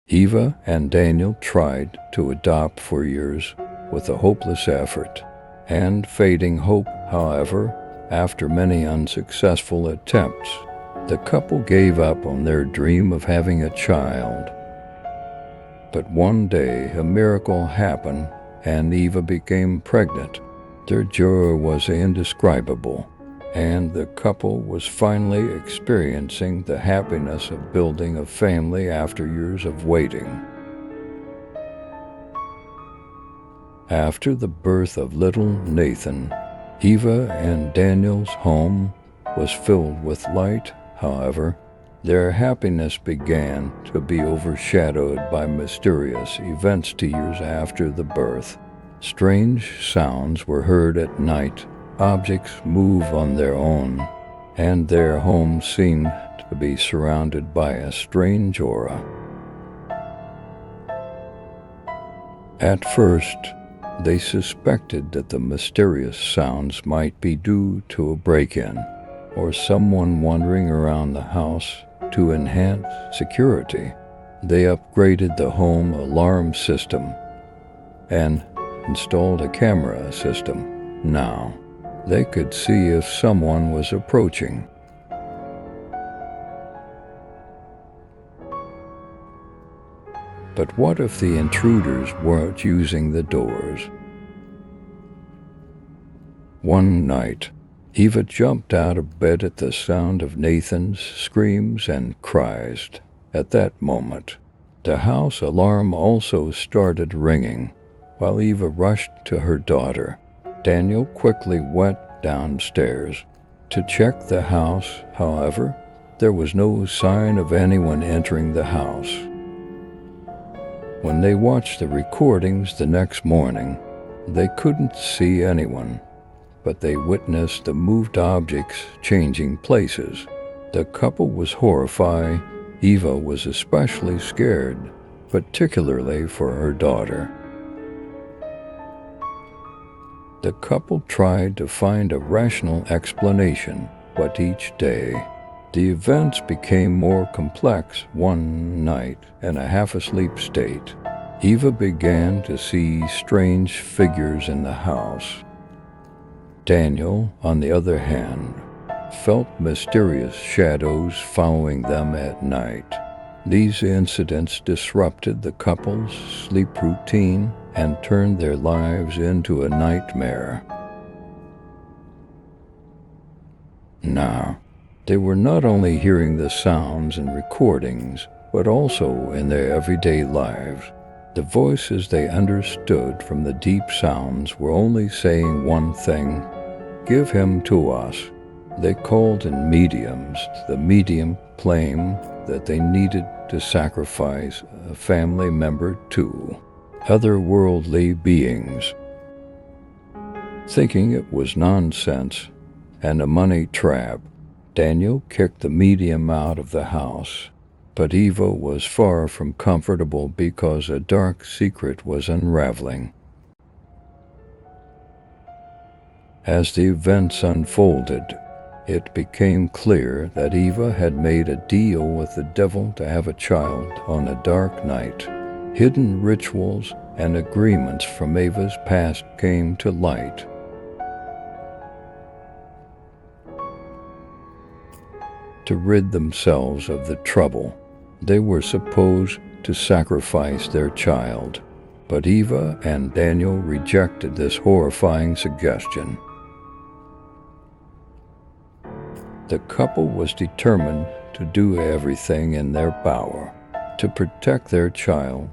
Eva and Daniel tried to adopt for years with a hopeless effort and fading hope. However, after many unsuccessful attempts, the couple gave up on their dream of having a child. But one day a miracle happened and Eva became pregnant. Their joy was indescribable, and the couple was finally experiencing the happiness of building a family after years of waiting. After the birth of little Nathan, Eva and Daniel's home was filled with light. However, their happiness began to be overshadowed by mysterious events 2 years after the birth. Strange sounds were heard at night, objects move on their own, and their home seemed to be surrounded by a strange aura. At first, they suspected that the mysterious sounds might be due to a break-in or someone wandering around the house. To enhance security, they upgraded the home alarm system and installed a camera system. Now, they could see if someone was approaching. But what if the intruders weren't using the doors? One night, Eva jumped out of bed at the sound of Nathan's screams and cries. At that moment, the house alarm also started ringing. While Eva rushed to her daughter, Daniel quickly went downstairs to check the house. However, there was no sign of anyone entering the house. When they watched the recordings the next morning, they couldn't see anyone, but they witnessed the moved objects changing places. The couple was horrified. Eva was especially scared, particularly for her daughter. The couple tried to find a rational explanation, but each day, the events became more complex. One night, in a half-asleep state, Eva began to see strange figures in the house. Daniel, on the other hand, felt mysterious shadows following them at night. These incidents disrupted the couple's sleep routine and turned their lives into a nightmare. Now, they were not only hearing the sounds and recordings, but also in their everyday lives. The voices they understood from the deep sounds were only saying one thing: "Give him to us." They called in mediums. The medium claimed that they needed to sacrifice a family member to otherworldly beings. Thinking it was nonsense and a money trap, Daniel kicked the medium out of the house. But Eva was far from comfortable because a dark secret was unraveling. As the events unfolded, it became clear that Eva had made a deal with the devil to have a child on a dark night. Hidden rituals and agreements from Eva's past came to light. To rid themselves of the trouble, they were supposed to sacrifice their child, but Eva and Daniel rejected this horrifying suggestion. The couple was determined to do everything in their power to protect their child,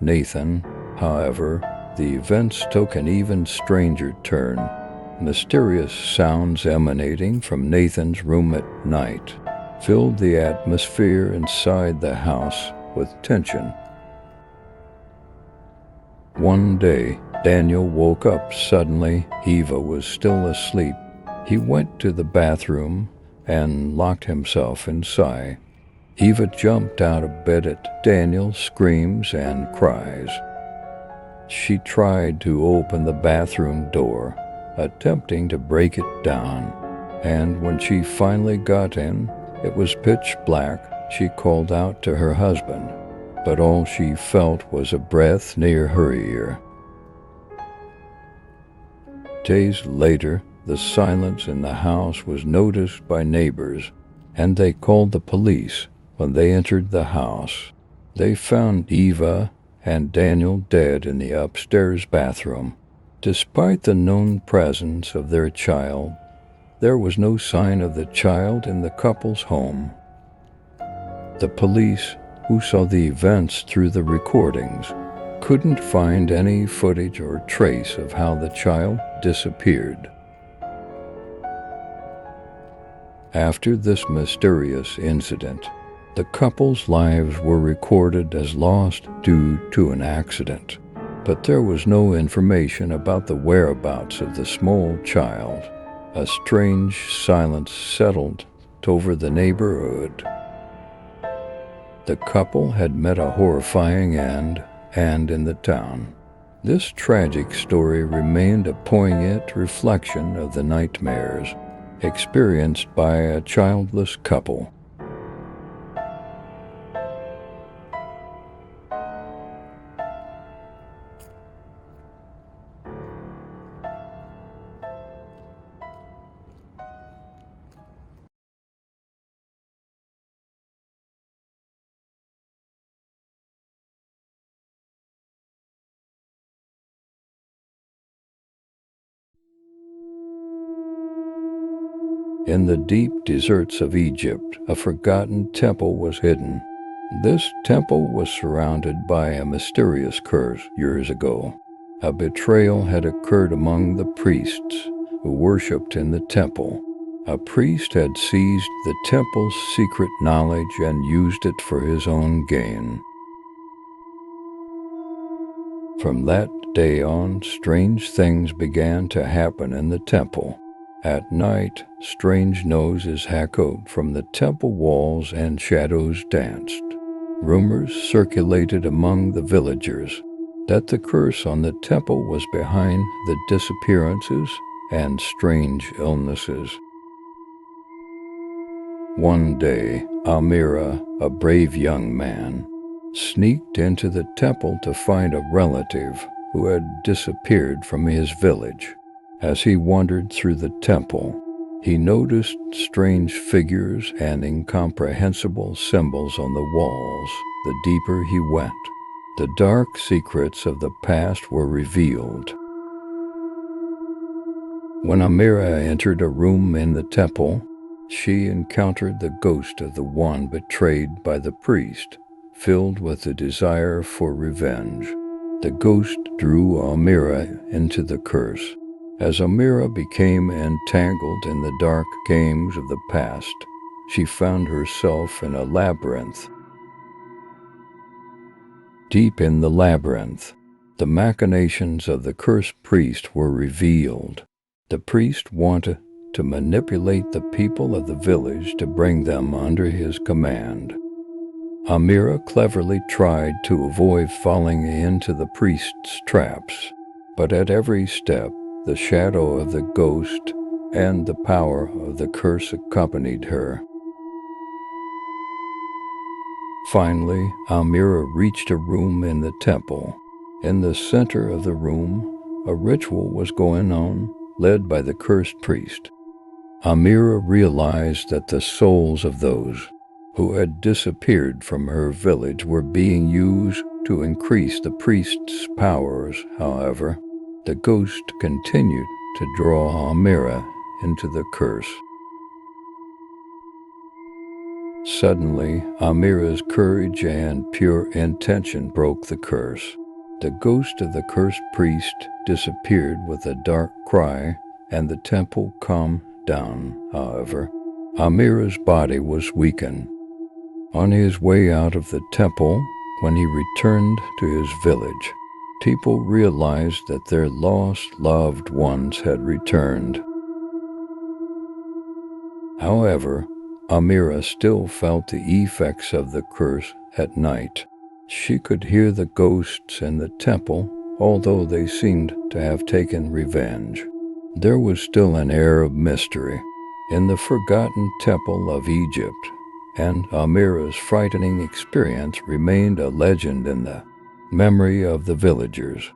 Nathan. However, the events took an even stranger turn. Mysterious sounds emanating from Nathan's room at night filled the atmosphere inside the house with tension. One day, Daniel woke up suddenly. Eva was still asleep. He went to the bathroom and locked himself inside. Eva jumped out of bed at Daniel's screams and cries. She tried to open the bathroom door, attempting to break it down, and when she finally got in, it was pitch black. She called out to her husband, but all she felt was a breath near her ear. Days later, the silence in the house was noticed by neighbors, and they called the police. When they entered the house, they found Eva and Daniel dead in the upstairs bathroom. Despite the known presence of their child, there was no sign of the child in the couple's home. The police, who saw the events through the recordings, couldn't find any footage or trace of how the child disappeared. After this mysterious incident, the couple's lives were recorded as lost due to an accident, but there was no information about the whereabouts of the small child. A strange silence settled over the neighborhood. The couple had met a horrifying end in the town. This tragic story remained a poignant reflection of the nightmares experienced by a childless couple. In the deep deserts of Egypt, a forgotten temple was hidden. This temple was surrounded by a mysterious curse years ago. A betrayal had occurred among the priests who worshipped in the temple. A priest had seized the temple's secret knowledge and used it for his own gain. From that day on, strange things began to happen in the temple. At night, strange noises echoed from the temple walls and shadows danced. Rumors circulated among the villagers that the curse on the temple was behind the disappearances and strange illnesses. One day, Amira, a brave young man, sneaked into the temple to find a relative who had disappeared from his village. As he wandered through the temple, he noticed strange figures and incomprehensible symbols on the walls. The deeper he went, the dark secrets of the past were revealed. When Amira entered a room in the temple, she encountered the ghost of the one betrayed by the priest, filled with a desire for revenge. The ghost drew Amira into the curse. As Amira became entangled in the dark games of the past, she found herself in a labyrinth. Deep in the labyrinth, the machinations of the cursed priest were revealed. The priest wanted to manipulate the people of the village to bring them under his command. Amira cleverly tried to avoid falling into the priest's traps, but at every step, the shadow of the ghost and the power of the curse accompanied her. Finally, Amira reached a room in the temple. In the center of the room, a ritual was going on, led by the cursed priest. Amira realized that the souls of those who had disappeared from her village were being used to increase the priest's powers. However, the ghost continued to draw Amira into the curse. Suddenly, Amira's courage and pure intention broke the curse. The ghost of the cursed priest disappeared with a dark cry, and the temple calmed down. However, Amira's body was weakened. On his way out of the temple, when he returned to his village, people realized that their lost loved ones had returned. However, Amira still felt the effects of the curse at night. She could hear the ghosts in the temple, although they seemed to have taken revenge. There was still an air of mystery in the forgotten temple of Egypt. and Amira's frightening experience remained a legend in the memory of the villagers.